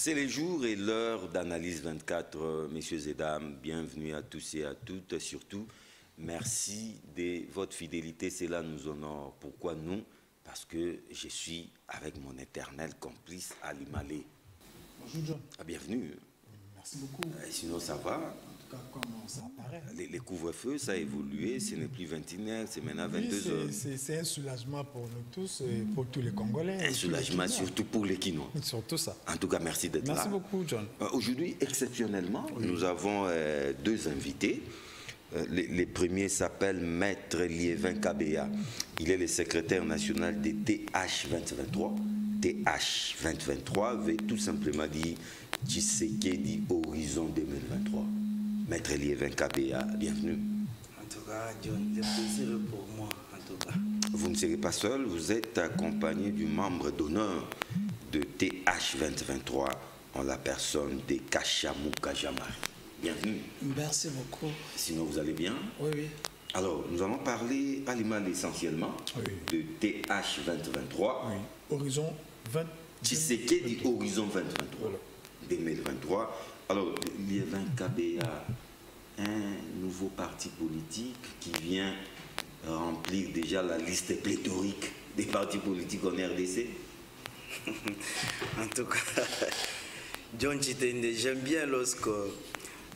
C'est les jours et l'heure d'Analyse 24, messieurs et dames. Bienvenue à tous et à toutes. Surtout, merci de votre fidélité. Cela nous honore. Pourquoi nous? Parce que je suis avec mon éternel complice Ali Malé. Bonjour John. Bienvenue. Merci beaucoup. Sinon, ça va? En tout cas, comment ça apparaît? Les couvre-feux, ça a évolué. Ce n'est plus 21h, c'est maintenant 22h. C'est un soulagement pour nous tous et pour tous les Congolais. Un soulagement surtout pour les Quinois. Surtout ça. En tout cas, merci d'être là. Merci beaucoup, John. Aujourd'hui, exceptionnellement, nous avons deux invités. Les premiers s'appellent Maître Liévin Kabea. Il est le secrétaire national des TH 2023. TH 2023 veut tout simplement dire Tshisekedi Horizon 2023. Maître Liévin Kabea, bienvenue. En tout cas, John, c'est plaisir pour moi, en tout cas. Vous ne serez pas seul, vous êtes accompagné du membre d'honneur de TH 2023 en la personne de Kachamou Kajamari. Bienvenue. Merci beaucoup. Sinon, vous allez bien? Oui, oui. Alors, nous allons parler à l'image essentiellement de TH 2023. Oui. Horizon 20. Tshisekedi Horizon 2023. Voilà. 2023. Alors, Liévin Kabea, un nouveau parti politique qui vient remplir déjà la liste pléthorique des partis politiques en RDC. En tout cas, John Chitende, j'aime bien lorsque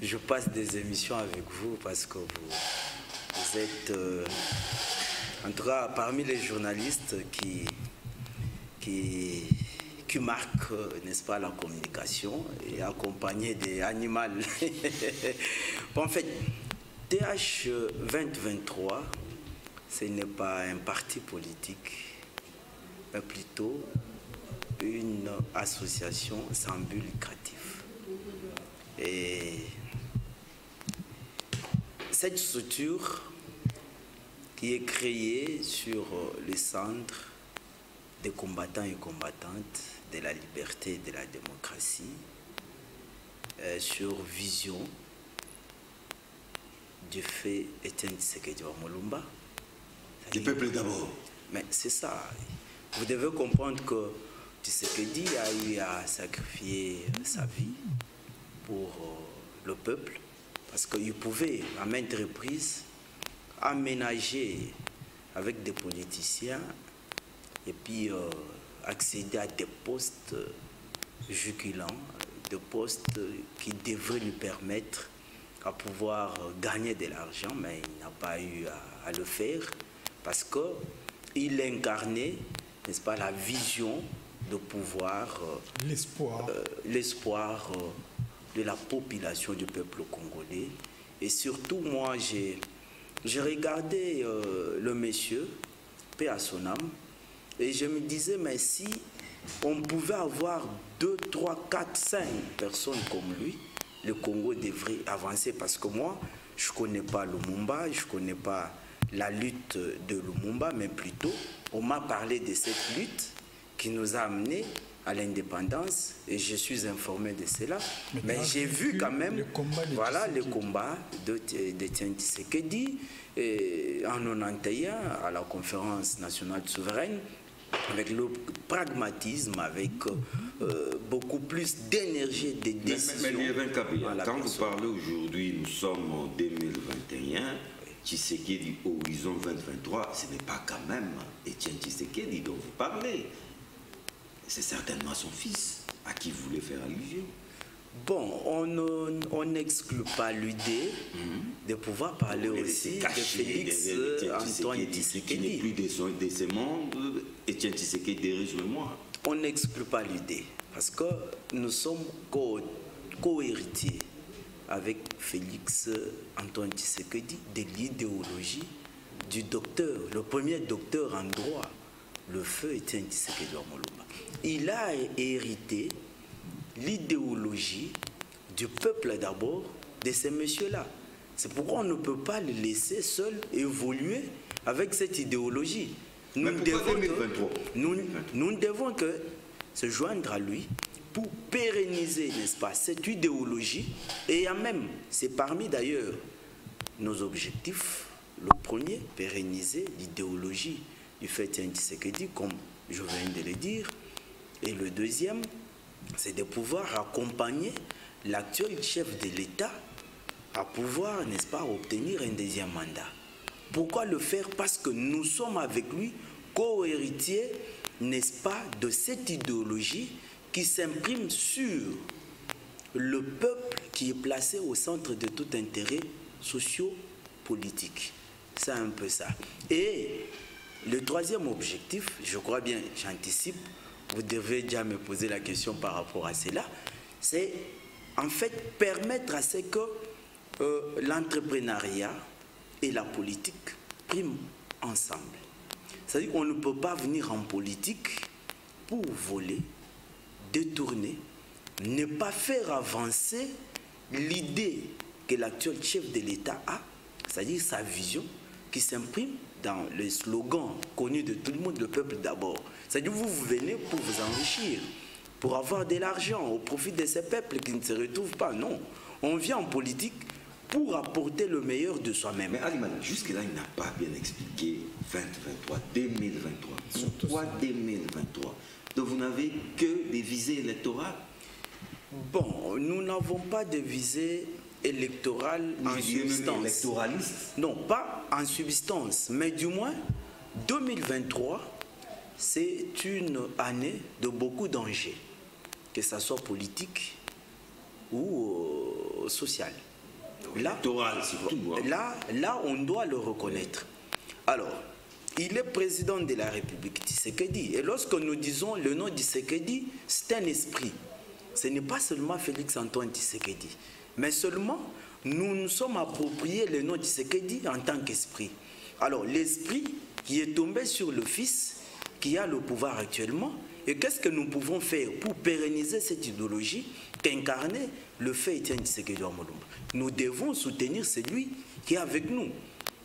je passe des émissions avec vous parce que vous êtes, en tout cas, parmi les journalistes qui marquent, n'est-ce pas, la communication et accompagné des animaux. En fait, TH 2023, ce n'est pas un parti politique, mais plutôt une association sans but lucratif. Et cette structure qui est créée sur les cendres des combattants et combattantes de la liberté et de la démocratie, sur vision du fait Etienne Tshisekedi Mulumba. Du peuple d'abord. Mais c'est ça. Vous devez comprendre que Tshisekedi a eu à sacrifier sa vie pour le peuple parce qu'il pouvait à maintes reprises aménager avec des politiciens et puis accéder à des postes jugulants, des postes qui devraient lui permettre à pouvoir gagner de l'argent, mais il n'a pas eu à le faire parce qu'il incarnait, n'est-ce pas, la vision de pouvoir, l'espoir de la population du peuple congolais. Et surtout, moi, j'ai regardé le monsieur, paix à son âme, et je me disais, mais si on pouvait avoir 2, 3, 4, 5 personnes comme lui, le Congo devrait avancer. Parce que moi, je ne connais pas Lumumba, je ne connais pas la lutte de Lumumba, mais plutôt, on m'a parlé de cette lutte qui nous a amenés à l'indépendance, et je suis informé de cela. Mais j'ai vu quand même le combat d'Etienne Tshisekedi en 91 à la conférence nationale souveraine, avec le pragmatisme, avec beaucoup plus d'énergie et de décision. Mais Liévin Kabea, quand vous parlez aujourd'hui, nous sommes en 2021, Tshisekedi Horizon 2023, ce n'est pas quand même Etienne Tshisekedi dont vous parlez. C'est certainement son fils à qui vous voulez faire allusion. Bon, on n'exclut pas l'idée de pouvoir parler aussi de Félix Antoine Tshisekedi. Qui n'est plus de ce monde, Etienne Tshisekedi dirige le moi. On n'exclut pas l'idée parce que nous sommes co-héritiers avec Félix Antoine Tshisekedi de l'idéologie du docteur, le premier docteur en droit, le feu Etienne Tshisekedi Mulumba. Il a hérité l'idéologie du peuple d'abord, de ces messieurs-là. C'est pourquoi on ne peut pas les laisser seuls évoluer avec cette idéologie. Nous ne devons que se joindre à lui pour pérenniser, n'est-ce pas, cette idéologie. Et même, c'est parmi d'ailleurs nos objectifs, le premier, pérenniser l'idéologie du fait Tshisekedi, comme je viens de le dire. Et le deuxième, c'est de pouvoir accompagner l'actuel chef de l'État à pouvoir, n'est-ce pas, obtenir un deuxième mandat. Pourquoi le faire? Parce que nous sommes avec lui co-héritiers, n'est-ce pas, de cette idéologie qui s'imprime sur le peuple qui est placé au centre de tout intérêt socio-politique. C'est un peu ça. Et le troisième objectif, je crois bien, j'anticipe, vous devez déjà me poser la question par rapport à cela, c'est en fait permettre à ce que l'entrepreneuriat et la politique priment ensemble. C'est-à-dire qu'on ne peut pas venir en politique pour voler, détourner, ne pas faire avancer l'idée que l'actuel chef de l'État a, c'est-à-dire sa vision qui s'imprime dans le slogan connu de tout le monde, le peuple d'abord. C'est-à-dire vous venez pour vous enrichir, pour avoir de l'argent au profit de ces peuples qui ne se retrouvent pas. Non, on vient en politique pour apporter le meilleur de soi-même. Mais Ali Mali, jusque-là, il n'a pas bien expliqué 2023, 2023. Pourquoi 2023? Donc vous n'avez que des visées électorales? Bon, nous n'avons pas de visée électorale en substance. Électoraliste? Non, pas en substance, mais du moins 2023, c'est une année de beaucoup d'enjeux, que ce soit politique ou social. Là, là, on doit le reconnaître. Alors, il est président de la République, Tshisekedi. Et lorsque nous disons le nom de Tshisekedi, c'est un esprit. Ce n'est pas seulement Félix-Antoine Tshisekedi, mais seulement nous nous sommes appropriés le nom de Tshisekedi en tant qu'esprit. Alors, l'esprit qui est tombé sur le fils qui a le pouvoir actuellement, et qu'est-ce que nous pouvons faire pour pérenniser cette idéologie qu'incarnait le fait Étienne Tshisekedi Omolumba? Nous devons soutenir celui qui est avec nous,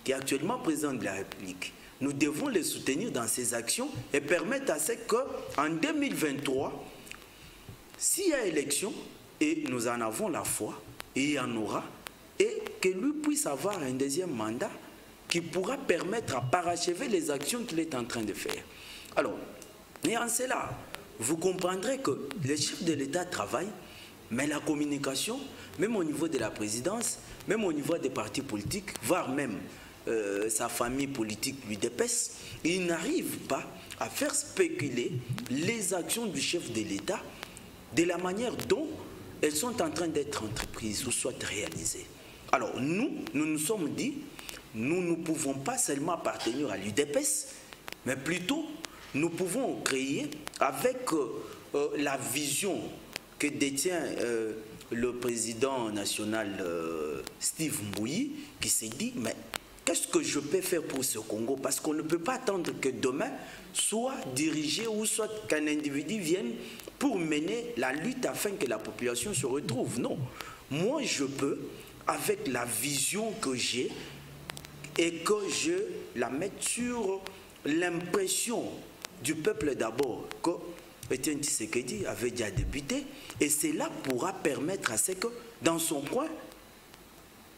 qui est actuellement président de la République. Nous devons le soutenir dans ses actions et permettre à ce qu'en 2023, s'il y a élection, et nous en avons la foi, et il y en aura, et que lui puisse avoir un deuxième mandat qui pourra permettre à parachever les actions qu'il est en train de faire. Alors, et en cela, vous comprendrez que les chefs de l'État travaillent, mais la communication, même au niveau de la présidence, même au niveau des partis politiques, voire même sa famille politique lui dépaisse, il n'arrive pas à faire spéculer les actions du chef de l'État de la manière dont elles sont en train d'être entreprises ou soit réalisées. Alors nous nous sommes dit, nous ne pouvons pas seulement appartenir à l'UDPS, mais plutôt nous pouvons créer avec la vision que détient le président national Steve Mbouyi, qui s'est dit, mais qu'est-ce que je peux faire pour ce Congo? Parce qu'on ne peut pas attendre que demain soit dirigé ou soit qu'un individu vienne pour mener la lutte afin que la population se retrouve. Non. Moi, je peux, avec la vision que j'ai, et que je la mette sur l'impression du peuple d'abord, que Étienne Tshisekedi avait déjà débuté, et cela pourra permettre à ce que, dans son coin,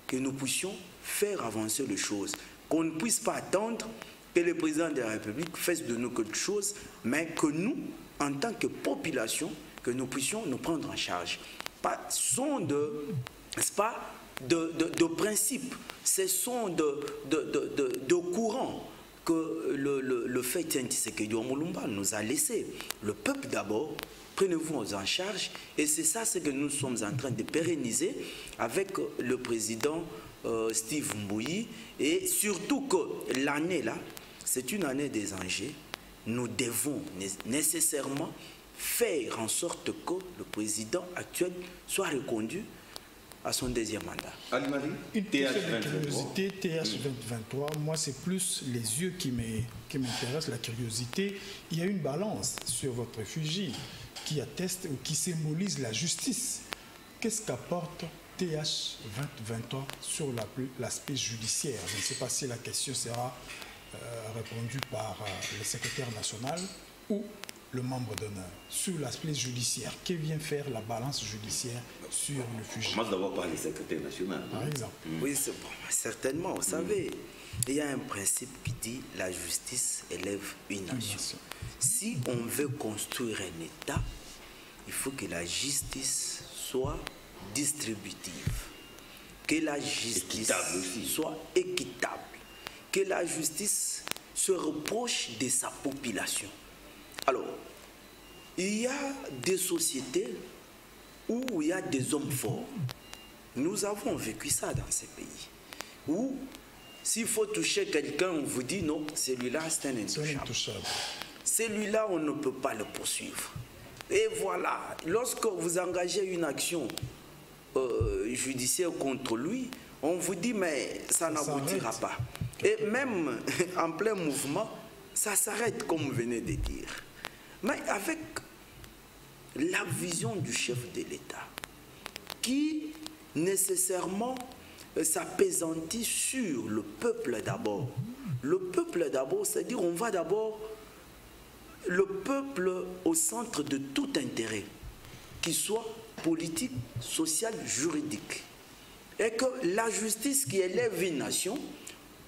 que nous puissions faire avancer les choses, qu'on ne puisse pas attendre que le président de la République fasse de nous quelque chose, mais que nous, en tant que population, que nous puissions nous prendre en charge. Pas sont de, n'est-ce pas, de principes, ce sont de courants que le fait Tshisekedi Omolumba nous a laissé. Le peuple d'abord, prenez-vous en charge, et c'est ça ce que nous sommes en train de pérenniser avec le président Steve Mbouyi, et surtout que l'année là, c'est une année des enjeux. Nous devons nécessairement faire en sorte que le président actuel soit reconduit à son deuxième mandat. Une question de curiosité, TH 2023, moi c'est plus les yeux qui m'intéressent, la curiosité. Il y a une balance sur votre effigie qui atteste ou qui symbolise la justice. Qu'est-ce qu'apporte TH 2023 sur l'aspect judiciaire? Je ne sais pas si la question sera répondue par le secrétaire national ou le membre d'honneur. Sur l'aspect judiciaire, que vient faire la balance judiciaire sur le fugitif? On commence d'abord par le secrétaire national. Par exemple. Oui, c'est bon, certainement. Vous savez, il y a un principe qui dit la justice élève une nation. Si on veut construire un État, il faut que la justice soit distributive, que la justice soit équitable, que la justice se reproche de sa population. Alors, il y a des sociétés où il y a des hommes forts. Nous avons vécu ça dans ces pays. Où, s'il faut toucher quelqu'un, on vous dit non, celui-là c'est un intouchable. Celui-là, on ne peut pas le poursuivre. Et voilà, lorsque vous engagez une action judiciaire contre lui, on vous dit mais ça n'aboutira pas. Et même en plein mouvement, ça s'arrête comme vous venez de dire. Mais avec la vision du chef de l'État, qui nécessairement s'appesantit sur le peuple d'abord. Le peuple d'abord, c'est-à-dire on va d'abord le peuple au centre de tout intérêt, qu'il soit politique, social, juridique. Et que la justice qui élève une nation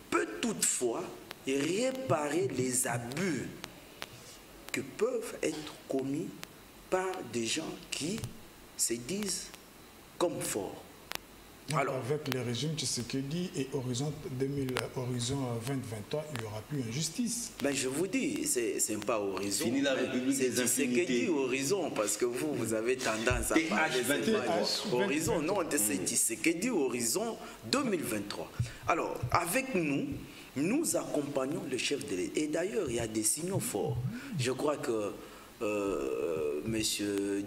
peut toutefois réparer les abus qui peuvent être commis par des gens qui se disent comme forts. Donc alors, avec le régime Tshisekedi et Horizon 2023, il n'y aura plus injustice. Ben je vous dis, c'est pas Horizon. Fini la République des Tshisekedi Horizon, parce que vous avez tendance à parler de Horizon. Non, c'est Tshisekedi Horizon 2023. Alors, avec nous, nous accompagnons le chef de l'État. Et d'ailleurs, il y a des signaux forts. Je crois que M.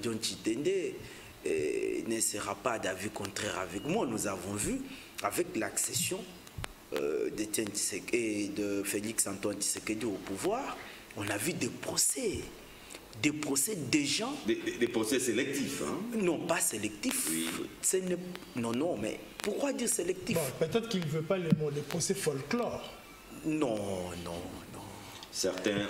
Dion Chitende ne sera pas d'avis contraire avec moi. Nous avons vu, avec l'accession de Félix Antoine Tshisekedi au pouvoir, on a vu des procès des gens... Des procès sélectifs, hein? Non, pas sélectifs. Oui. Non, mais pourquoi dire sélectif? Bon, peut-être qu'il ne veut pas les mots, des procès folklore. Non. Certains,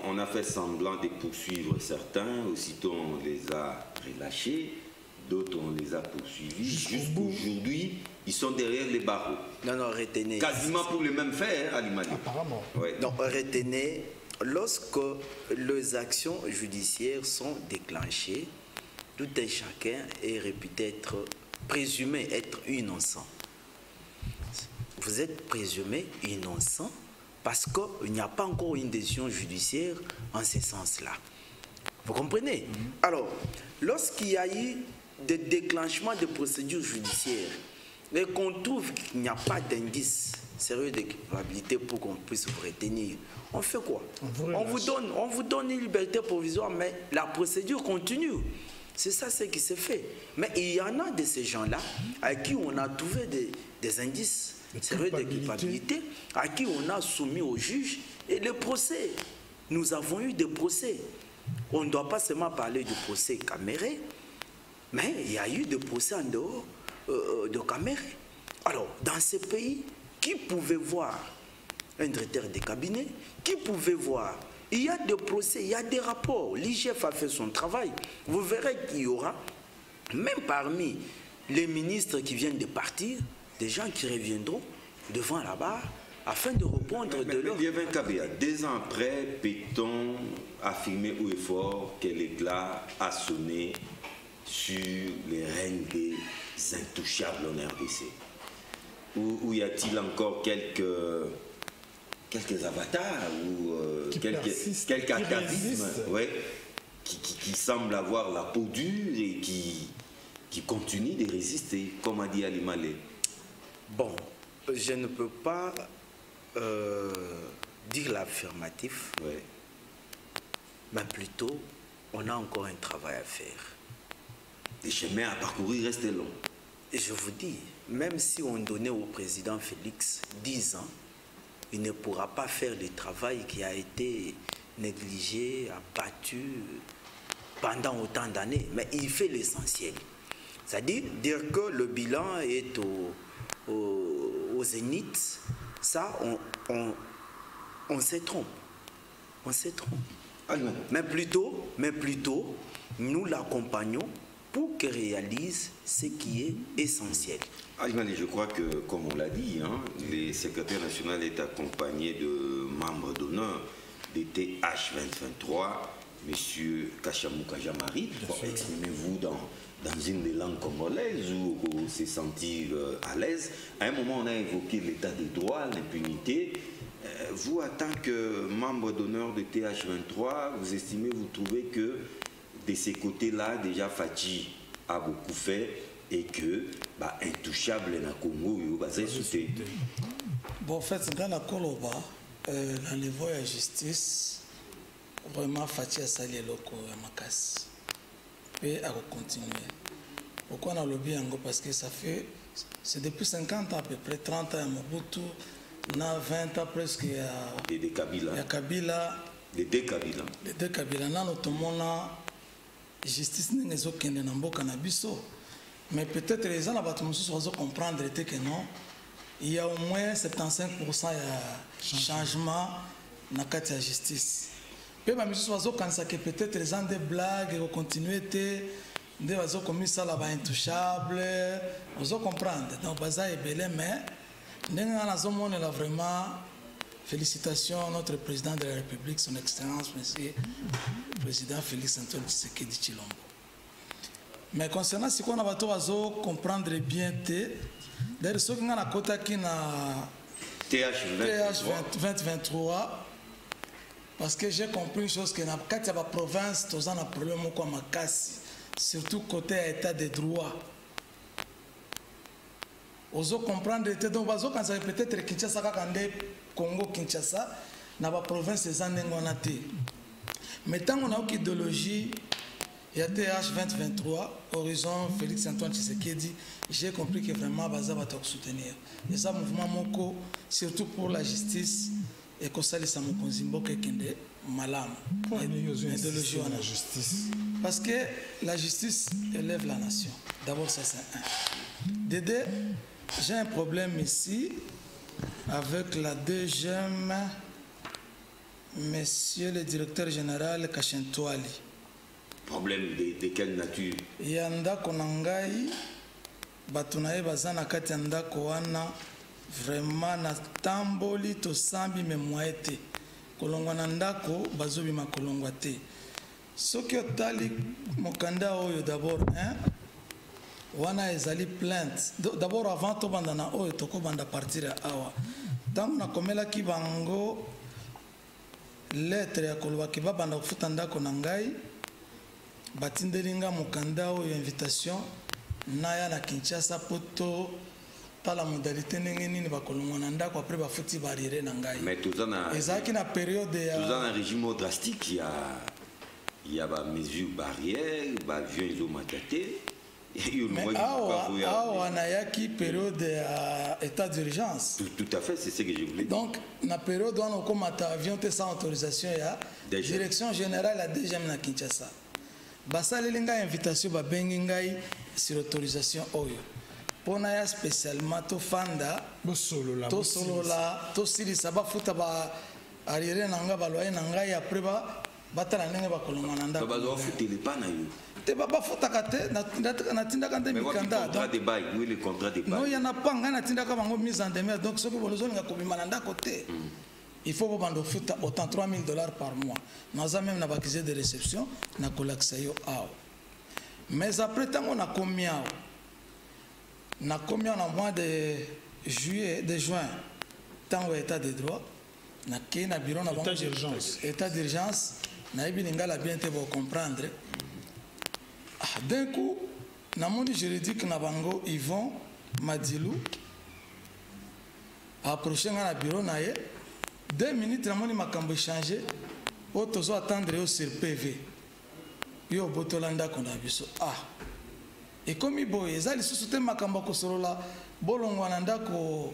on a fait semblant de poursuivre certains, aussitôt on les a relâchés. D'autres, on les a poursuivis. Jusqu'aujourd'hui, ils sont derrière les barreaux. Non, retenez. Quasiment pour les mêmes faits, Ali Mali. Apparemment. Ouais. Non, retenez, lorsque les actions judiciaires sont déclenchées, tout un chacun est réputé être, présumé être innocent. Vous êtes présumé innocent parce qu'il n'y a pas encore une décision judiciaire en ce sens-là. Vous comprenez? Alors, lorsqu'il y a eu des déclenchements de procédures judiciaires et qu'on trouve qu'il n'y a pas d'indice sérieux de culpabilité pour qu'on puisse vous retenir, on fait quoi? On vous donne une liberté provisoire, mais la procédure continue. C'est ça ce qui s'est fait. Mais il y en a de ces gens-là à qui on a trouvé des indices sérieux de culpabilité, à qui on a soumis au juge et le procès. Nous avons eu des procès. On ne doit pas seulement parler du procès Caméré, mais il y a eu des procès en dehors de Caméré. Alors, dans ces pays, qui pouvait voir un directeur de cabinet? Qui pouvait voir? Il y a des procès, il y a des rapports. L'IGF a fait son travail. Vous verrez qu'il y aura, même parmi les ministres qui viennent de partir, des gens qui reviendront devant la barre afin de répondre de leur... 2 ans après, peut-on affirmer haut et fort que l'éclat a sonné sur les règnes des intouchables en RDC? Ou y a-t-il encore quelques avatars ou quelques atavismes qui semblent avoir la peau dure et qui continuent de résister, comme a dit Ali Malé? Bon, je ne peux pas dire l'affirmatif, mais plutôt, on a encore un travail à faire. Les chemins à parcourir restent longs. Et je vous dis, même si on donnait au président Félix 10 ans, il ne pourra pas faire le travail qui a été négligé, abattu pendant autant d'années. Mais il fait l'essentiel. C'est-à-dire dire que le bilan est au zénith, ça, on se trompe. On se trompe. Mais plutôt, nous l'accompagnons pour qu'il réalise ce qui est essentiel. Je crois que, comme on l'a dit, le secrétaire national est accompagné de membres d'honneur des TH 2023 Monsieur Kachamouka Jamari. Bon, exprimez-vous dans une des langues congolaises où vous se sentir à l'aise. À un moment, on a évoqué l'état des droits, l'impunité. Vous, en tant que membre d'honneur de TH23, vous estimez, vous trouvez que de ces côtés-là, déjà Fachi a beaucoup fait et que intouchable dans le Congo, c'est sauté. Bon, en fait, dans la Koloba, dans le niveau de la justice, vraiment Fachi a sali le loko à Makassi. Et à continuer. Pourquoi on a lobby en parce que ça fait, c'est depuis 50 ans à peu près, 30 ans à Mobutu, on a 20 ans presque à Kabila. Les deux Kabila. Les deux Kabila. Là, nous avons justice n'est pas aucun de nos cannabiso. Mais peut-être les gens vont comprendre que non, il y a au moins 75% de changement dans la justice. Puis peut-être les gens des blagues vont continuer des oiseaux comme ça là-bas intouchables, vous comprendre. Donc baza est belé mais nous avons vraiment félicitations à notre président de la République, son Excellence Monsieur le Président Félix Antoine Tshisekedi Tshilombo. Mais concernant ce qu'on a besoin comprendre bien, d'ailleurs ce qu'on a côté qui na TH 2023. Parce que j'ai compris une chose que quand il y a la province, tu as un problème comme Makassi, surtout côté état de droit. Vous comprendre donc quand ça peut-être Kinshasa quand Congo Kinshasa, dans la province des Andengonati. Mais tant qu'on a une idéologie, il y a TH 2023, Horizon Félix Antoine Tshisekedi, j'ai compris que vraiment Baza va te soutenir. Et ça mouvement Moko, surtout pour la justice. Et que ça, les Samokonzimbo qui est malam. La justice. Parce que la justice élève la nation. D'abord, ça c'est un. Dédé, j'ai un problème ici avec la deuxième, monsieur le directeur général Kachentouali. Problème de quelle nature? Yanda Konangai, Batunae Bazana Katyanda Koana. Vraiment na tamboli to sambi memwaete kolongwa na ndako bazobi makolongwa te soki otali mokanda oyo d'abord wana ezali plainte d'abord avant to banda na oyo toko banda partir ya awa tango na komela ki bango lettre ya koloba ki babanda kufuta ndako na ngai batindelinga mokanda oyo invitation naya na Kinshasa poto la modalité n'est pas après ba futi barrière na ngai. Mais tout ça na ezaki na période ya tout ça na régime drastique, il y a ba mesures barrières, ba avion ils ont mataté. Mais awa na yaki période ya état d'urgence. Tout à fait, c'est ce que je voulais dire. Donc na période où on komata avion sans autorisation ya direction générale la DGM na Kinshasa. Basalelinga invitation ba bengi ngai sur autorisation oyo. Pona ya spécialement to fanda to solola to silisa ba futa ba arrière nanga ba loyer nanga ya après ba batala ndenge ba kolonga nanda ba zo futeli pa na yo te ba futa kate na tinda kante mikanda contrat de bail oui le contrat de bail non ya na panga na tinda ka bango mise en demeure donc ce que bolozo nga ko bimana nda côté il faut bando futa autant $3,000 par mois nous a même na bakizé de réception na kolaksa yo aw mais après tango na combien na combien en mois de juin, tant au état de droit, na bureau na état d'urgence, na ibilinga la bien te vous comprendre. D'un coup, na monde juridique na bango Yvon Madilou approché na bureau na ye 2 minutes na monde makambo changer, otozo attendre au sur PV. Yo botolanda kona biso et comme il boye, ça les sous makambo ko solola bolongwa na ndako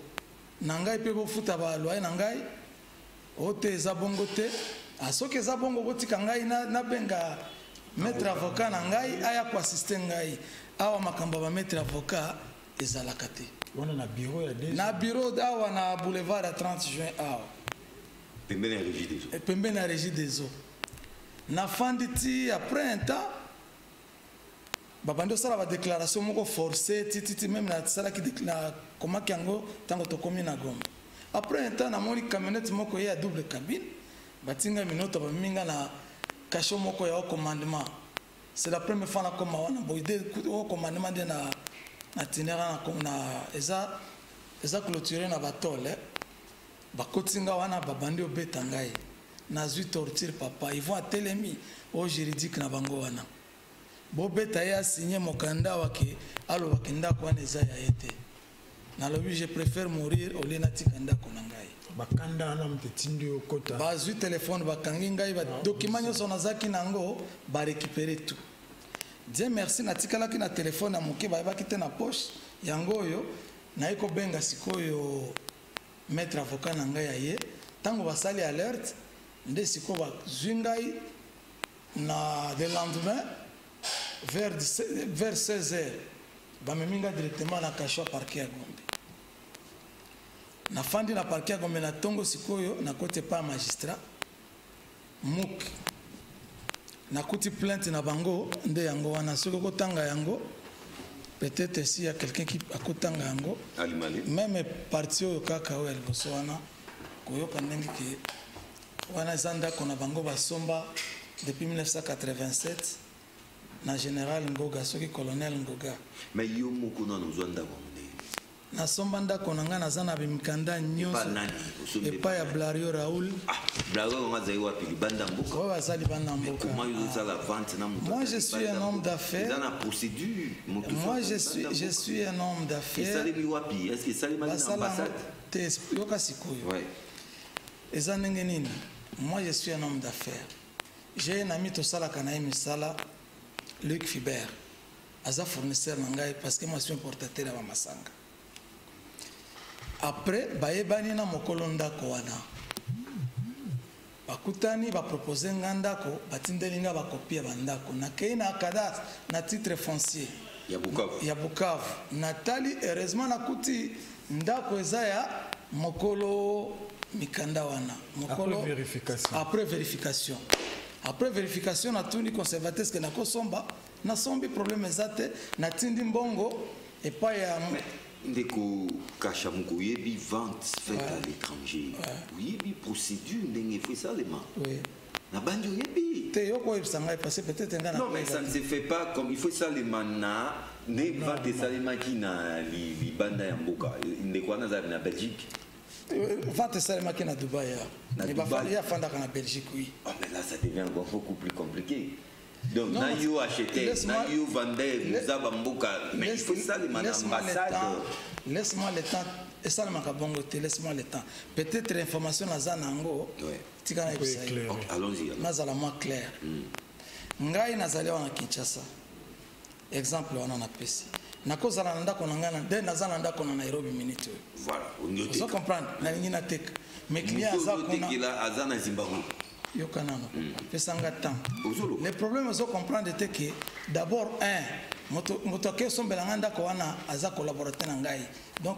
na ngai pe bo futa ba loyer na ngai ote za bongo te asoke za bongo botika ngai na benga maître avocat na ngai aya ko assister ngai awa makambo ba maître avocat ezalaka te wana na bureau ya déjà na bureau awa na boulevard à 30 juin awa pembeni na régie des eaux pembeni na régie des eaux na fanditi après un temps babando sala ba déclaration moko forcée titi même na sala ki déclare comment kiango tango to komi na Goma après un temps na moni camionnette moko ya double cabine batinga minota ba minga na cachot moko ya au commandement. C'est la première fois que je au commandement de na tinera na eza clôturé na batole. Bakotinga wana babandi obeta ngai. Nazui torture papa, ils vont à Telemi au juridique na bango wana. Bo beta ya signé mokanda waki alo wakinda kwa neza ya ete. Na lobi je préfère mourir au lieu na tikanda kona ngai. Bakanda na mtetindi okota. Bazui téléphone bakangi ngai ba document nyoso nazaki nango ba récupérer tout. Dieu merci na tikala ki na téléphone na moke ba bakite na poche yango yo na iko benga sikoyo maître avocat na ngai aye tango basali alerte nde siko ba zwingai na le lendemain vers 16h bameminga directement na cachot parquet ya Gombe na fandi na parquet ya Gombe na tongo sikoyo na côté pas magistrat muk na kuti plainte na bango nde yango wana soko kotanga yango peut-être s'il y a quelqu'un qui akotanga yango même parti oyo kaka oyo liboso wana koyoka ndenge ke wana zanda kona bango basomba depuis 1987 na général Ngoga soki colonel Ngoga mais yo moko na nozwanda bonde na somba ndako na nga naza na bimikanda nyonso epa ya Blario Raoul Blario ngaza wapi libanda mboka oyo bazali banda mboka moi je suis un homme d'affaires dans la procédure moi je suis un homme d'affaires esalemi wapi est-ce que esalemi na ambassade yoka sikoyo ouais eza ndenge nini moi je suis un homme d'affaires j'ai un ami tosalaka na ye misala Luc Fibert aza fournisseur na ngai parce que moi je suis importateur ya bamasanga après bayebani na mokolo ndako wana bakutani bapropose nga ndako batindeli nga bakopi ya bandako nakei na cadastre na titre foncier ya Bukavu natali heureusement nakuti ndako eza ya mokolo mikanda wana mokolo après vérification natuni conservateur que nakosomba nasombi problème ezate natindi mbongo epa ya ndeko kasha muko yebi vente faite à l'étranger yebi procédure ndenge fait ça les mains oui na bandi yebi te yoko ebsanga passé peut-être ngana non mais ça ne se fait pas comme il faut ça les mana ne vente ça les makina li banda ya mboka ndeko na za na Belgique vente ça les makina Dubaï mais bafali ya fanda kana Belgique oui oh mais là ça devient encore beaucoup plus compliqué. Donc, na yo acheter, na yo vendre, nous avons mboka, mais il faut ça les ambassades. Laisse-moi le temps. Et ça, laisse-moi le temps. Peut-être l'information na zanango. Allons-y. Nazala moins clair. Ngai nazali wana Kinshasa. Exemple wana na pesi. Nakozala na ndako na ngana, de nazala ndako na Nairobi minute. Voilà, vous comprenez na ngina tek. Mes clients azana Zimbabwe. Yokanano, pesanga temps. Le problème c'est comprendre que d'abord motoke sombelanga ko wana aza collaborateur ngai. Donc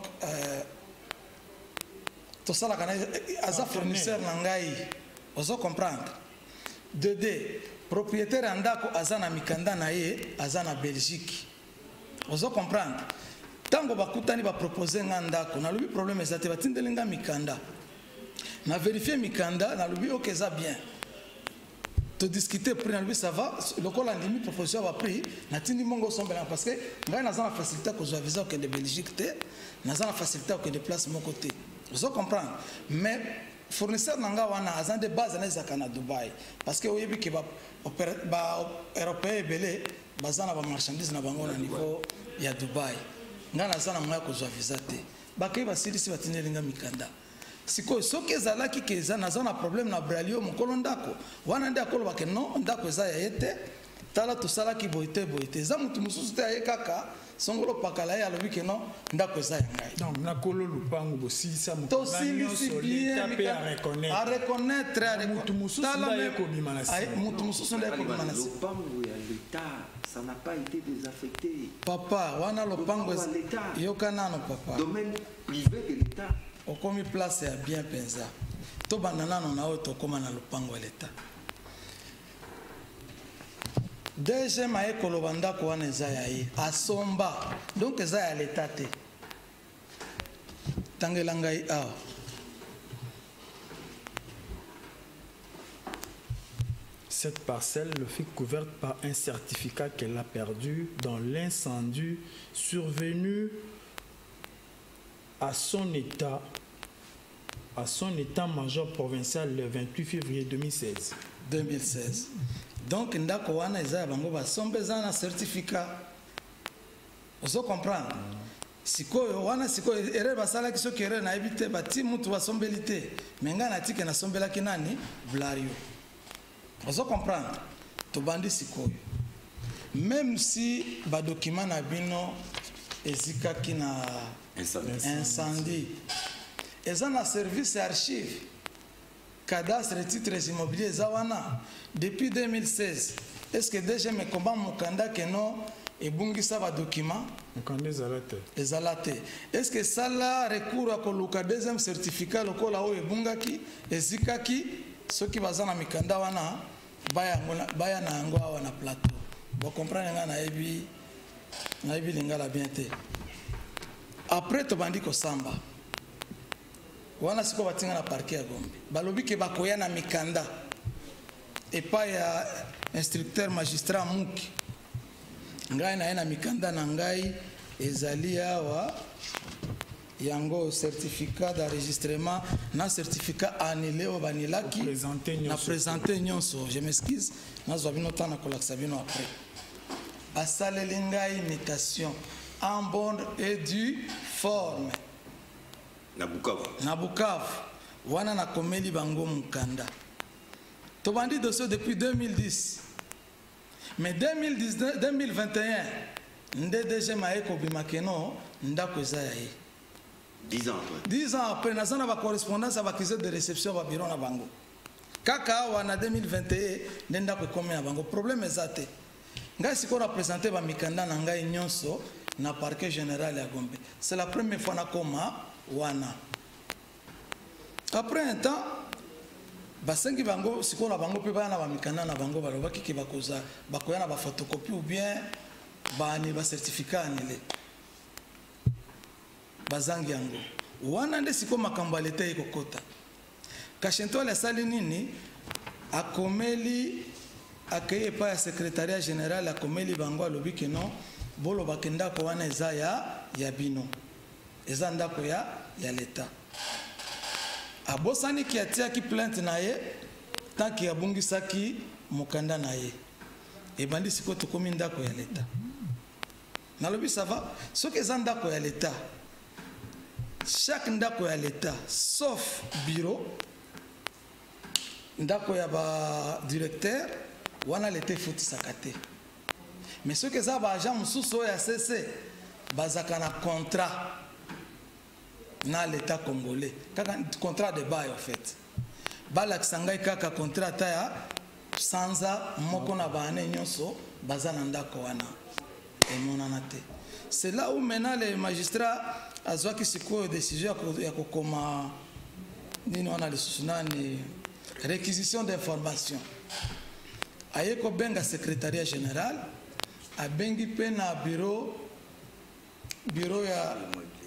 to sala kana aza fournisseur ngai. Vous comprendre. De propriétaire andako aza na mikanda na ye aza na Belgique. Vous comprendre. Tango bakutani ba proposer ngandako na lobi problème ezate batindelinga mikanda. Na vérifier mikanda na lobi ok ça bien to discuter prix na lobi ça va le col en limite proposition va prix na tindi mongo sombela parce que ngai na za facilité ko zo visa que de Belgique te na za facilité que de place mon côté vous comprendre mais fournisseur nanga wana azan de base na za kana Dubaï parce que oyebi ke ba européen belé bazana ba marchandise na bango na niveau ya Dubaï ngana za na moya ko zo visa te bakay ba silisi batindelinga mikanda siko soki ezalaki ke eza naza na problème na Bralio mokolo ndako wana nde akoloba ke non ndako eza ya ye te tala tosalaki boyete eza mutu mosusu te aye kaka songolo pakala ye alobi ke non ndako eza ya ngai donc nakolo lupango bosilisa tosilisi bien a reconnaître mutu mosusu ndaye kobima na sima mutu mosusu ndaye kobima na sima lupango ya l'État ça n'a pas été désaffecté papa wana lupango yoka nano papa domaine privé de l'État okomi place ya bien penza to banana na oyo tokoma na lupango ya l'État DG maye koloba ndako wana eza ya ye asomba donc eza ya l'État te tangela ngai awa cette parcelle fut couverte par un certificat qu'elle a perdu dans l'incendie survenu à son état-major provincial le 28 février 2016. 2016. Donc, ndako wana eza bango ba sombeza na certificat. Vous comprenez? Sikoyo wana sikoyo erreur basala kiso kere na ebite bati mutu wa sombelité. Menga na tike na sombela kinani Blario. Vous comprenez? To bandi sikoyo. Même si ba document na bino ezika kina incendie. Eza na service archive. Cadastre titres immobiliers zawana depuis 2016. Est-ce que déjà me combat mukanda que non et bungisa ba document mukanda ezalate. Est-ce que ça là recours à koluka deuxième certificat lokola o ebungaki ezikaki soki bazana mikanda wana baya na ngo wana plateau. Vous comprenez na ebi lingala bien te. Après to bandi ko samba. Wana siko batinga na parquet ya Gombe. Balobi ke bakoya na mikanda. Et pas ya instructeur magistrat muki. Ngai na mikanda na ngai ezali awa yango certificat d'enregistrement na certificat annulé au banilaki na présenter nyonso. Je m'excuse. Na zobino tana kolaksa bino après. Asaleli ngai imitation en bonne et due forme. Na Bukavu. Wana na komeli bango mukanda. Tobandi dossier depuis 2010. Mais 2021, ndedege maeko bimakeno ndako ezaya ye. 10 ans après. 10 ans après, nazana ba correspondance à accusé de réception ba bureau na bango. Kaka wana 2021 ndako ekomi na bango. Problème ezate. Ngai siko représenter ba mikanda na ngai nyonso na parquet général ya Gombe. C'est la première fois na koma wana. Après un temps, basengi bango sikola bango pe bana ba mikanda na bango balobaki ke bakoza bakoya na ba photocopie ou bien bani ba certificat anile. Bazangi yango. Wana nde siko makambo aleta ekokota. Kashento la sali nini akomeli akeye pa ya secrétariat général akomeli bango alobi ke non bolo bakenda ko wana eza ya bino. Eza ndako ya l'État. Abosani ki atia ki plainte na ye tant ki abungisa ki mukanda na ye. E bandi siko tokomi ndako ya l'État. Nalobi ça va. Ce que eza ndako ya l'État. Chaque ndako ya l'État sauf bureau ndako ya ba directeur wana l'État futi sakate. Mais ce que eza ba agent mususu ya CC bazaka na contrat na l'État congolais. Kaka contrat de bail en fait. Balak sangai kaka contrat ya sanza moko na bane nyonso bazana ndako wana. Et monanate. C'est là où maintenant les magistrats azwaki siko décision ya kokoma nini wana lesusunani réquisition d'information. Ayeko benga secrétariat général abengi pe na bureau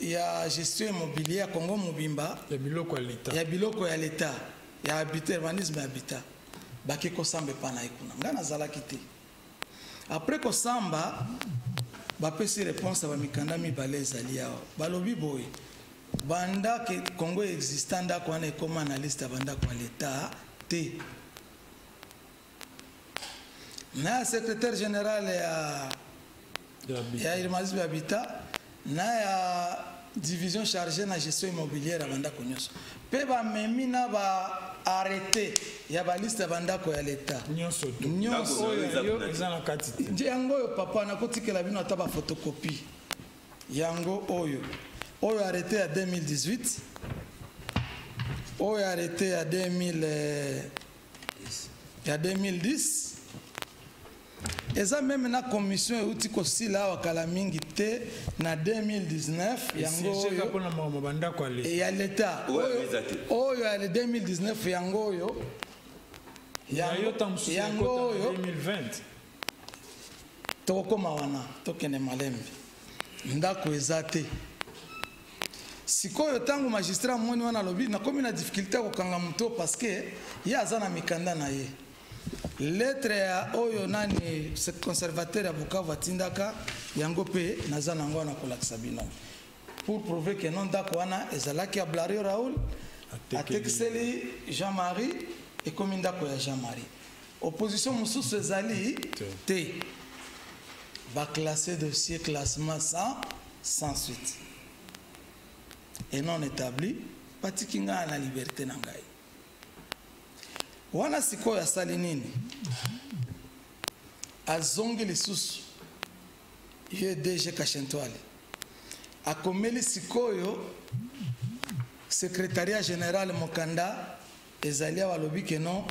ya gestion immobilière Congo Mobimba ya biloko ya l'État ya habitat urbanisme habitat baki ko samba pana ikuna ngana zalaki te. Après ko samba bapesi réponse ba mikanda mibale ezali awa balobi boy banda ke Congo existant ndako wana ekoma analyste banda kwa l'État te na secrétaire général ya urbanisme habitat na ya division chargée na gestion immobilière banda konyoso pe ba memi na ba arrêté ya ba liste banda ko ya l'État nyonso yo ezana katite yango yo papa na kotikela bino ata ba photocopie yango oyo arrêté à 2018 oyo arrêté à 2010 eza même na commission euti kosila wakala mingi te na 2019 yango ya l'État oyo ya 2019 yango oyo 2020 tokoma wana tokende malembe ndako eza te sikoyo tango magistrat moni wana lobi na komi na difficulté kokanga muto parce que ye aza na mikanda na ye lettre ya oyo nani conservateur ya Bukavu atindaka yango pe naza nango na kolakisa bino pour prouver que non ndako wana ezalaki ya Blario Raoul atekiseli Jean-Marie et comme ndako ya Jean-Marie opposition mosusu ezali te va classer dossier classement sans suite et non établi patikinga na liberté na ngai wana sikoyo asali nini azongi lisusu ye DG Kashentwale akomeli sikoyo secrétariat général Mokanda ezali awa lobi ke non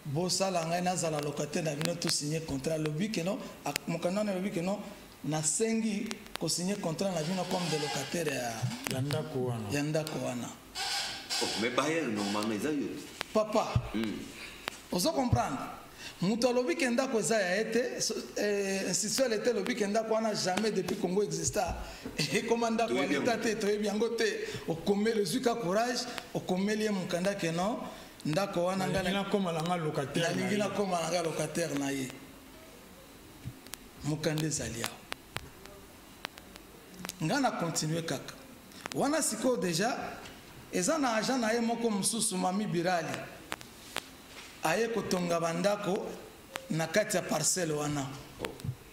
bosala ngai nazala locataire na bino to signer contrat lobi ke non Mokanda na lobi ke non nasengi ko signer contrat na bino comme de locataire ya ndako wana mais bayer normalement ezali papa ozo comprendre mutu alobi ke ndako eza ya ete institution était lobi ke ndako wana jamais depuis Congo exista et comment ndako ya leta te toyebi yango te okomeli zuka courage okomeli ye Mokanda ke non ndako wana ngana nakoma langa locataire nalingi nakoma langa locataire na ye Mokanda ezali awa ngana continue kaka wana sikoyo deja eza na agent na ye moko mosusu Mami Birali aye kotonga bandako na kati ya parcelle wana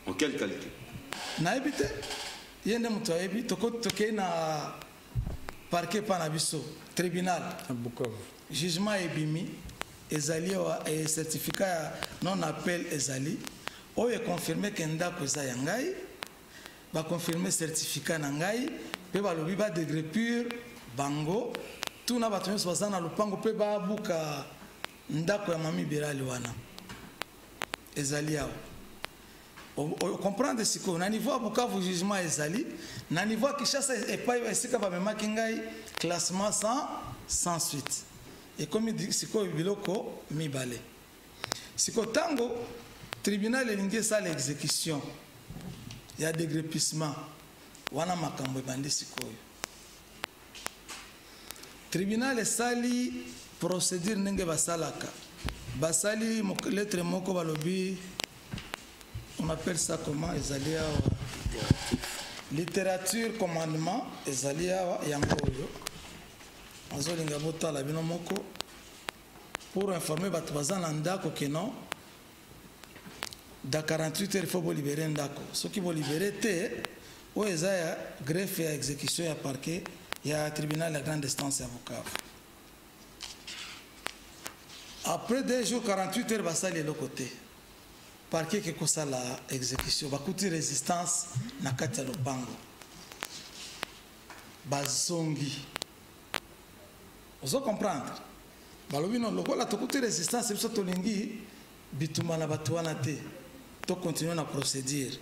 en quelle qualité nayebi te ye nde moto ayebi tokei na parquet pa na biso tribunal jugement ebimi ezali awa certificat ya non appel ezali oyo ekonfirme ke ndako eza ya ngai bakonfirme certificat na ngai mpe balobi ba degré pur bango tuna bato nyonso baza na lopango mpe babuka ndako ya Mami Birali wana ezali awa comprendre sikoyo na niveau ya Bukavu jugement ezali na niveau ya Kinshasa epai esika bamemaki ngai classement sans suite ekomi sikoyo biloko mibale sikoyo ntango tribunal elingi esala exécution ya dégrépissement wana makambo ebandi sikoyo tribunal esali procédure ndenge basalaka basali lettre moko balobi on appelle ça comment ezali awa littérature commandement ezali awa yango oyo azolinga botala bino moko pour informer bato baza na ndako ke non da 48 heures il faut bolibere ndako soki bolibere te oyo eza ya greffe ya exécution ya parquet ya tribunal ya grande instance ya Bukavu après 2 jours 48 heures basali eloko te parquet ke kosala exécution bakuti résistance na kati ya lopango bazongi ozo comprendre balobi non lokola tokuti résistance biso tolingi bituma na bato wana te to continuer na procédure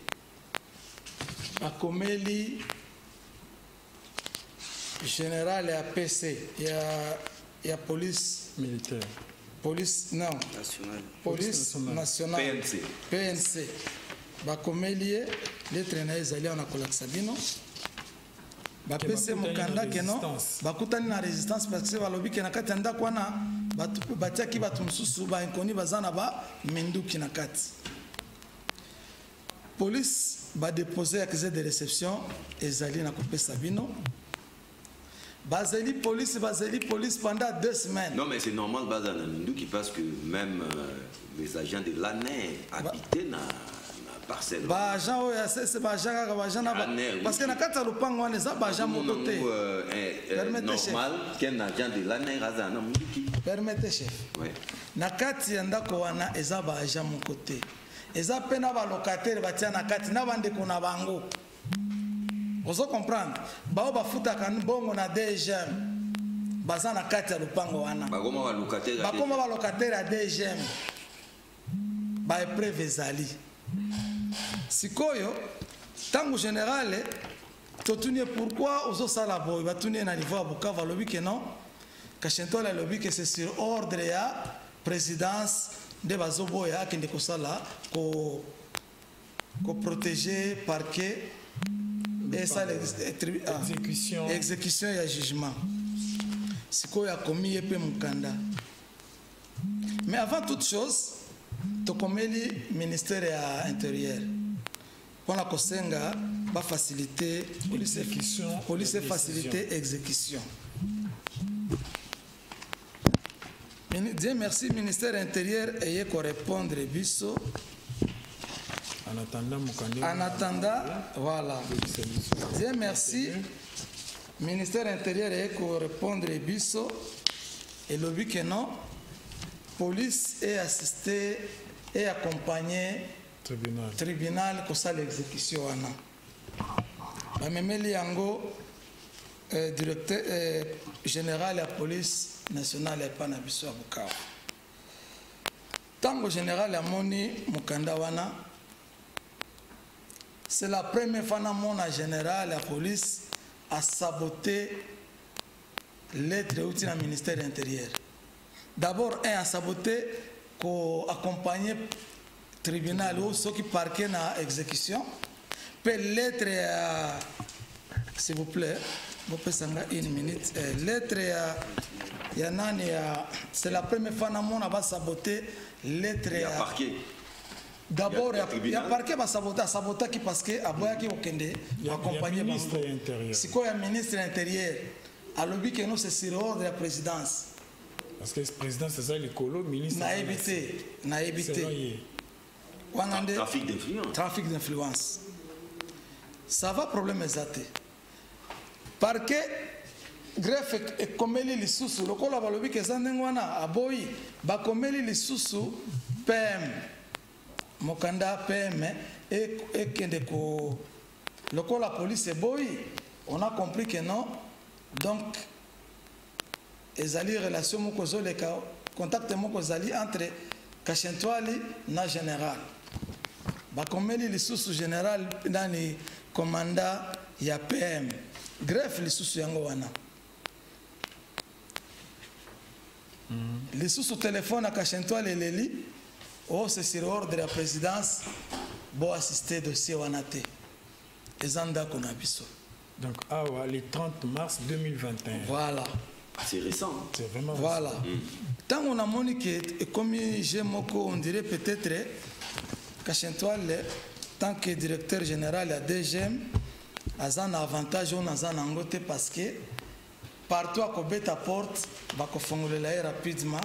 bakomeli général ya PC ya police militaire police non nationale police nationale PNC bakomeli ye lettre na ezali na kolakisa bino bapesi Mokanda ke non bakutani na résistance parce que balobi ke na kati ya ndako wana batiaki bato mosusu bainkoni baza na baminduki na kati police badepose accusé de réception ezali na kopesa bino bazeli police pendant 2 semaines. Non mais c'est normal baza na minduki parce que même les agents de l'ANER habitaient na parcelle. Ba agent oyo c'est ba agent na parce que na kati ya lopango wana eza ba agent moko te. Normal qu'un agent de l'ANER aza na minduki. Permettez chef. Oui. Na kati ya ndako wana eza ba agent moko te. Eza pena ba locataire batia na kati na bandeko na bango. Vous comprendre bao bafutaka bongo na DGM baza na kati ya lupango wana bakoma ba locataire ya DGM ba épreuve ezali sikoyo tango général totunie pourquoi ozosala boy batunie na niveau ya Bukavu alobi ke non Kashentwale alobi ke c'est sur ordre ya présidence de bazoboya akende kosala ko protéger parquet et ça exécution et jugement sikoyo akomi ye pe Mokanda mais avant toute chose tokomeli ministère ya intérieur mpona kosenga bafacilité police facilité exécution. Dieu merci, ministère intérieur eye korépondre biso. En attendant, voilà. Dieu merci, ministère intérieur eye korépondre biso. Et le but que non, police est assisté et accompagné tribunal pour ça l'exécution. Bamemeli yango directeur général de la police nationale et pas na biso Bukavu. Tango général amoni mukanda wana, c'est la première fois na mona général la police a saboté lettre outil na ministère intérieur. D'abord a saboté ko accompagner tribunal ou ceux qui parquet na exécution. Puis lettre s'il vous plaît, vous pouvez s'engager une minute. Lettre c'est la première fois que nous avons saboté lettre. Il y a parquet. D'abord, il y a parquet qui a saboté parce que il accompagné le ministre intérieur. C'est quoi le ministre intérieur? À l'objet que nous, c'est sur l'ordre de la présidence. Parce que le président, c'est ça, le colo, ministre. N'a évité. Trafic d'influence. Trafic d'influence. Ça va, problème exact. Parquet, greffe et komeli lisusu. Lokola balobi kezandengwana aboyi. Ba komeli lisusu PM. Mokanda PM et kende ko. Lokola police boyi. On a compris que non. Donc, ezali relation moko zoleka contact moko zali entre Kashentwali na général. Ba komeli lisusu général nani commandant ya PM. Greffe lisusu yango wana. Lisusu téléphone à Kashentwali leli. Oh, c'est sur ordre de la présidence. Bo assister dossier wanate. Ezanda konabiso. Donc, le 30 mars 2021. Voilà. C'est récent. C'est vraiment voilà. Tant on a moniqué, et comme j'ai moko, on dirait peut-être Kashentwali, tant que directeur général à DGM, a un avantage on a un angote parce que partout à Kobeta porte, va kofongolela rapidement.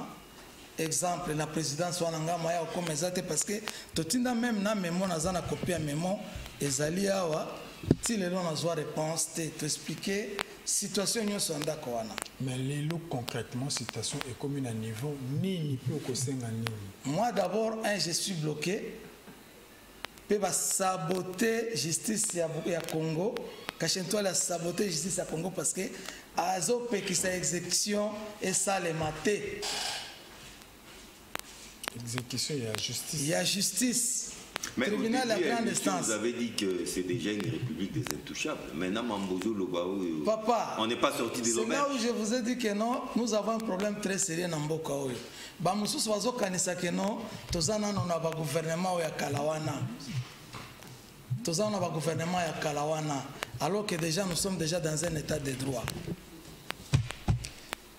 Exemple, la présidence wananga maya comme exact parce que totinda même na mémo na zana copie à mémo ezali awa. Si les gens ont réponse, t'expliquer situation nous sommes d'accord. Mais les lots concrètement situation est commune à niveau ni plus au sein moi d'abord je suis bloqué. Peut saboter justice à Congo. Kashentwali a saboté justice à Congo parce que azo pe qui sa exécution et ça les maté. Exécution et justice. Il y a justice. Mais tribunal à grande instance. Vous avez dit que c'est déjà une république des intouchables. Maintenant, Mambozo, Lobaou, papa, on n'est pas sorti de l'auberge. C'est là où je vous ai dit que non, nous avons un problème très sérieux dans Mboka. Bamoussous Wazo Kanisa que non, Tozana on a un gouvernement ya Kalawana. Tozana on a un gouvernement ya Kalawana. Alors que déjà nous sommes déjà dans un état de droit.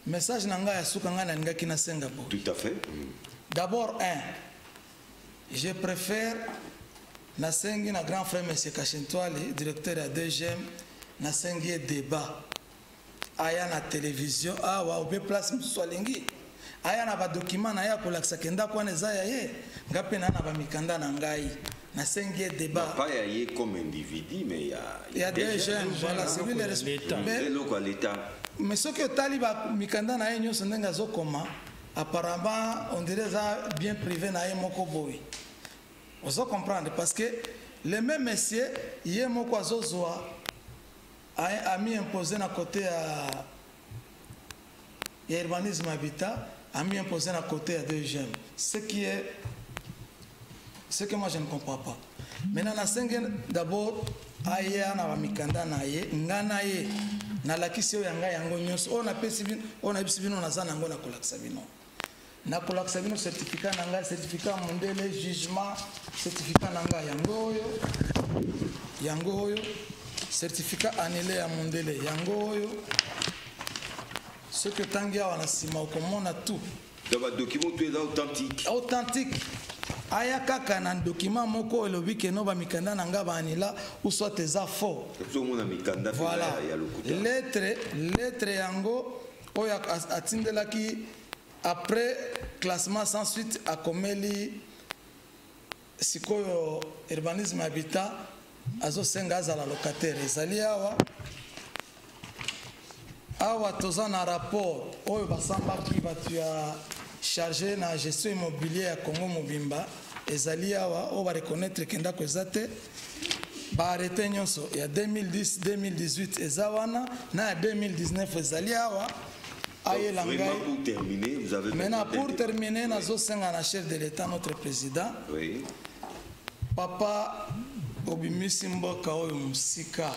Message nanga ya Sukanga na Nga Kina Singapour. Tout à fait. D'abord, je préfère nasengi na grand frère monsieur Kashentwali, directeur à DGM, nasengi débat. Aya na télévision, wa obe place mswalingi. Aya na ba document na ya kolakisa kenda kwa neza ya ye. Ngape na ba mikanda na ngai. Nasengi débat. Pas y comme individu mais il y a DGM, voilà, c'est lui le responsable. Mais l'État. Mais ce que taliba mikanda na ye nyoso ndenga zokoma. Apparemment, on dirait ça bien privé na moko boy. On doit comprendre parce que le même monsieur, hier moko azozoa a mis imposé à côté à urbanisme habitat, a mis imposé à côté à DGM. Ce que moi je ne comprends pas. Maintenant, d'abord, aya na mikanda na ye, ngana ye, na lakisi yo yanga yango nyos, on a pesibino na zana ngo na kolakisa bino. Na kolakisa bino certificat nanga, certificat mondele, jugement, certificat nanga yango oyo, certificat annulé ya mondele yango oyo. Ce que tangia wana sima okomona tout. Donc le document tout est authentique. Authentique. aya kaka na document moko elobi ke no ba mikanda na nga banila ou soit eza faux. Voilà. Lettre yango oyo atindelaki après classement sans suite akomeli sikoyo urbanisme habitat azosenga azala locataire ezali awa toza na rapport oyo basambaki bato ya chargé na gestion immobilière ya Congo Mobimba ezali awa oyo bareconnaître ke ndako eza te baarrete nyonso ya 2010 2018 eza wana na ya 2019 ezali awa ayela ngai. Maintenant pour terminer nazosenga na chef de l'État notre président papa obimisi mboka oyo musika.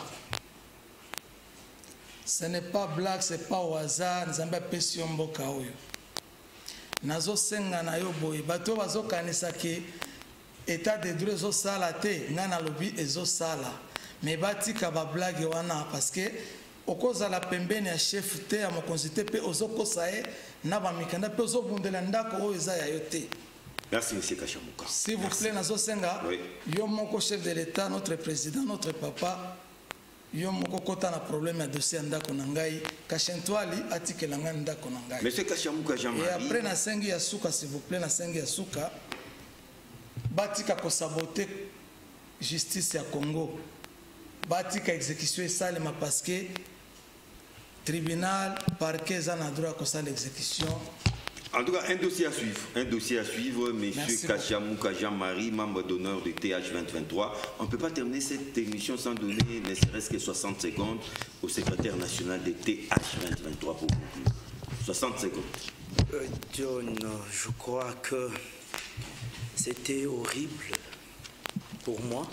Ce n'est pas blague, c'est pas au hasard. Nzambe apesi yo mboka oyo. Nazo senga na yo boye. Bato bazo kanisa ke état de droit ezo sala te. Nga na lobi ezo sala. Mais batika ba blague wana parce que okoza la pembeni ya chef te ya mokonzi te pe ozo kosae na ba mikanda pe ozo bundela ndako oyo eza ya yo te. Merci monsieur Kashamuka. S'il vous plaît nazo senga yo moko chef de l'État, notre président, notre papa. Yo moko kota na problème ya dossier ndako na ngai kashentwali atikela ngai ndako na ngai. Monsieur Kashamuka Jean-Marie. Et après na sengi ya suka s'il vous plaît na sengi ya suka batika ko saboter justice ya Congo. Batika exécution esalema parce que tribunal parquet za na droit ko sala exécution. En tout cas, un dossier à suivre, monsieur Kashamuka Jean-Marie, membre d'honneur du TH 2023. On ne peut pas terminer cette émission sans donner ne serait-ce que 60 secondes au secrétaire national du TH 2023 pour conclure. 60 secondes. John, je crois que c'était horrible pour moi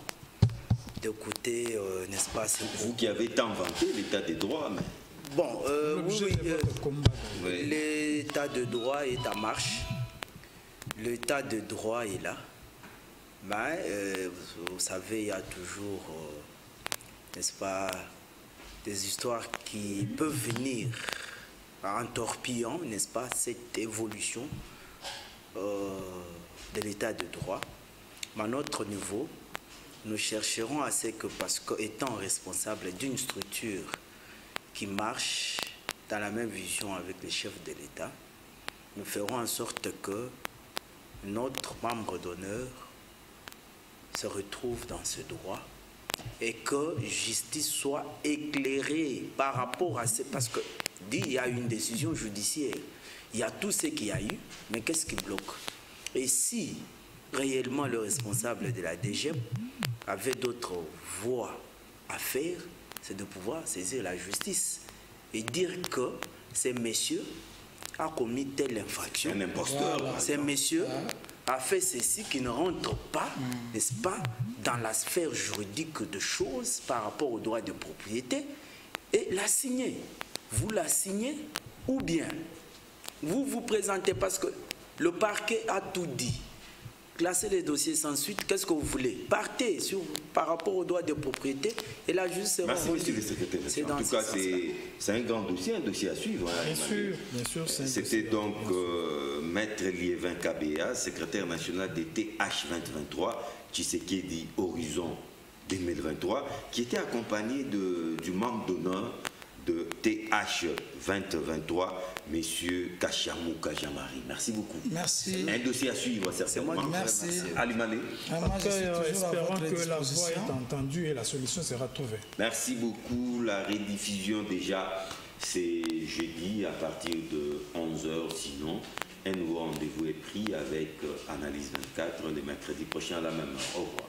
d'écouter, n'est-ce pas, vous qui avez tant vanté l'état des droits, mais... Bon, l'état de droit est en marche. L'état de droit est là. Mais, vous savez, il y a toujours, n'est-ce pas, des histoires qui peuvent venir en torpillant, n'est-ce pas, cette évolution de l'état de droit. Mais à notre niveau, nous chercherons à ce que, parce qu'étant responsable d'une structure qui marche dans la même vision avec les chefs de l'État, nous ferons en sorte que notre membre d'honneur se retrouve dans ce droit et que justice soit éclairée par rapport à ce... Parce que, il y a une décision judiciaire, il y a tout ce qu'il y a eu, mais qu'est-ce qui bloque? Et si réellement le responsable de la DGEP avait d'autres voies à faire, c'est de pouvoir saisir la justice et dire que ces messieurs a commis telle infraction. Un imposteur. Voilà. Ces messieurs a fait ceci qui ne rentre pas, n'est-ce pas, dans la sphère juridique de choses par rapport au droit de propriété et l'a signé. Vous la signez ou bien vous vous présentez parce que le parquet a tout dit. Classer les dossiers sans suite, qu'est-ce que vous voulez? Partez par rapport au droit de propriété et la justice sera... Merci, monsieur le secrétaire. En tout cas, c'est un grand dossier, un dossier à suivre. Bien sûr. C'était donc Maître Liévin Kabea, secrétaire national des TH 2023, Tshisekedi Horizon 2023, qui était accompagné du membre d'honneur de TH 2023, messieurs Kashamuka Jean-Marie. Merci beaucoup. Merci. Un dossier à suivre, certainement. Merci. Ali Malé. Espérons que la voix est entendue et la solution sera trouvée. Merci beaucoup. La rediffusion déjà, c'est jeudi à partir de 11h. Sinon, un nouveau rendez-vous est pris avec Analyse 24 le mercredi prochain à la même heure. Au revoir.